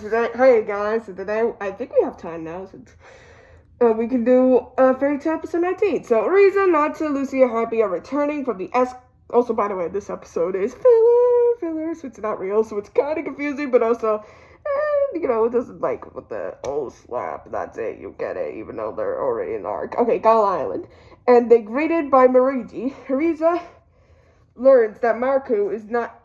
Today, hey guys, so today I think we have time now since we can do Fairytale episode 19. So, reason not to Lucy and Happy are returning from the S. Also, by the way, this episode is filler, so it's not real, so it's kind of confusing, but also, it doesn't like with the old slap. That's it, you get it, even though they're already in arc. Okay, Gull Island, and they greeted by Mariji. Hariza learns that Marku is not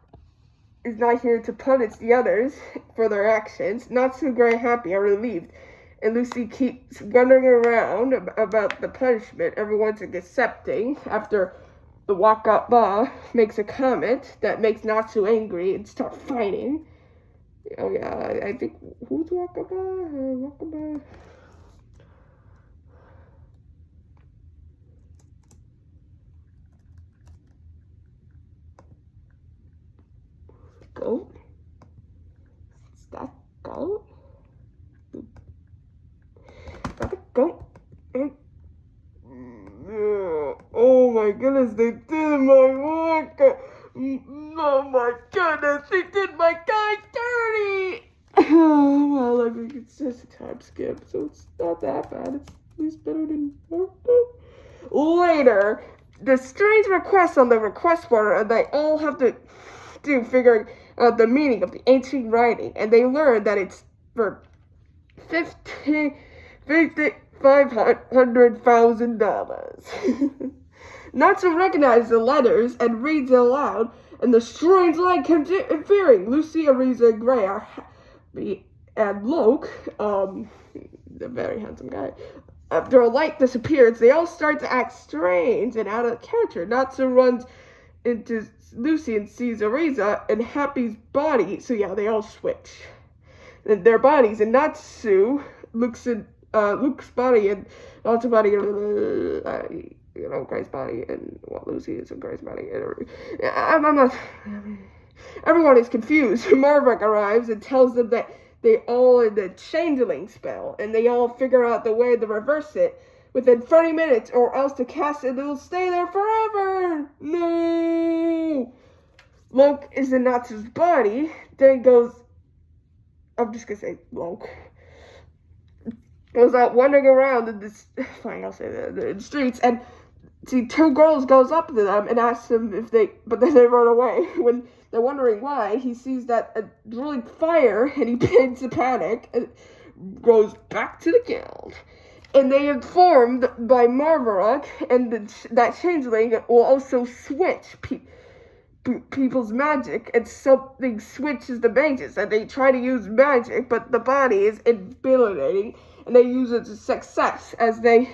here to punish the others for their actions. Natsu, Gray, and Happy are relieved, and Lucy keeps wondering around about the punishment everyone's accepting after the Wakaba makes a comment that makes Natsu angry and start fighting. Oh yeah, I think, who's Wakaba? Wakaba? Goat? Is that goat? Is that a goat? Oh my goodness, they did my work! Oh my goodness, they did my guy dirty! Well, I mean, it's just a time skip, so it's not that bad. It's at least better than later. The strange request on the request board, and they all have to do figuring out the meaning of the ancient writing, and they learn that it's for $500,000. Natsu recognizes the letters and reads it aloud, and the strange light comes interfering. Lucy, Ariza, and Gray are happy, and Loke, the very handsome guy, after a light disappears, they all start to act strange and out of character. Natsu runs into Lucy and sees Ariza and Happy's body, so yeah, they all switch their bodies, and Natsu looks at Luke's body and Natsu's body, Gray's body, and Lucy is in Gray's body. I'm not. Everyone is confused. Marvick arrives and tells them that they all in the changeling spell, and they all figure out the way to reverse it within 30 minutes, or else to cast it will stay there forever. No. Loke is in Natsu's body, then goes. I'm just gonna say Loke. Goes out wandering around in this. Fine, I'll say the streets, and see two girls goes up to them and asks them if they, but then they run away. When they're wondering why, he sees that a drilling fire, and he begins to panic and goes back to the guild. And they are informed by Marvarok, and that changeling will also switch people's magic, and something switches the mages, and they try to use magic, but the body is invalidating, and they use it to success as they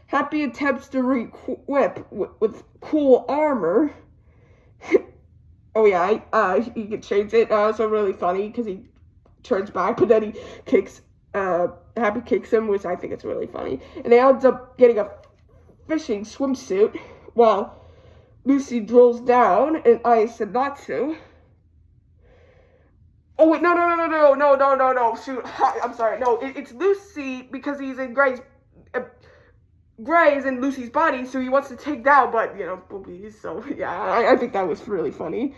Happy attempts to re-equip with cool armor. Oh yeah, he can change it. So really funny because he turns back, but then he kicks. Happy kicks him, which I think is really funny. And they ends up getting a fishing swimsuit while Lucy drills down and Ice and Natsu. Oh wait, no. Shoot, I'm sorry. No, it's Lucy because he's in Gray's. Gray is in Lucy's body, so he wants to take down, but, boobies, so, yeah, I think that was really funny.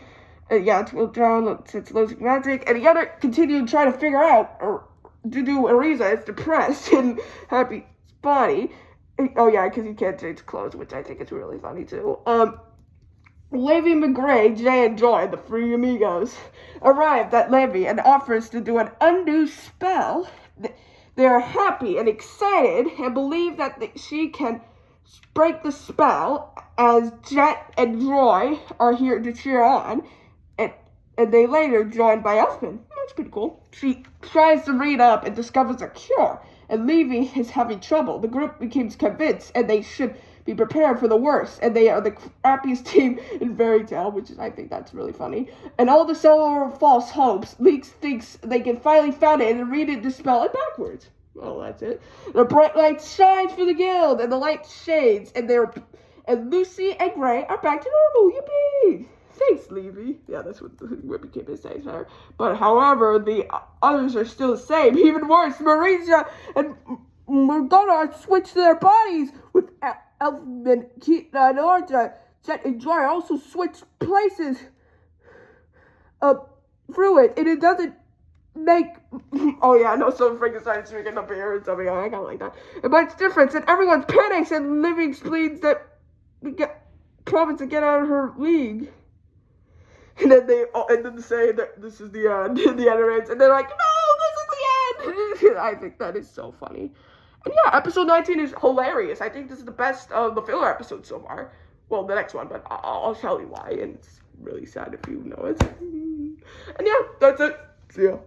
Yeah, to go down, since losing magic, and the other continued trying to figure out, or to do Ariza is depressed in Happy's body. Oh, yeah, because he can't change clothes, which I think is really funny, too. Levy McGray, Jay, and Joy, the three amigos, arrived at Levy and offers to do an undo spell. They are happy and excited and believe that she can break the spell, as Jet and Roy are here to cheer on, and they later joined by Elfman. That's pretty cool. She tries to read up and discovers a cure, and Levy is having trouble. The group becomes convinced, and they should be prepared for the worst, and they are the crappiest team in Fairytale, which is, I think that's really funny. And all the seller false hopes, Leaks thinks they can finally find it and read it to spell it backwards. Oh, that's it. The bright light shines for the guild, and the light shades, and Lucy and Gray are back to normal. Yippee! Thanks, Levy. Yeah, that's what became his name there. But however, the others are still the same. Even worse, Marisa and Morgana switched their bodies with Elfman, Keaton, and Arta. Jet and Joy also switched places through it, and it doesn't make, oh yeah, no, so Frankenstein is making up here and something. I kind of like that. But it's different, and everyone panics, and Livy explains that we get Providence to get out of her league. And then they say that this is the end, the end ends, and they're like, no, this is the end. I think that is so funny. And yeah, episode 19 is hilarious. I think this is the best of the filler episodes so far. Well, the next one, but I'll tell you why, and it's really sad if you know it. And yeah, that's it. See ya.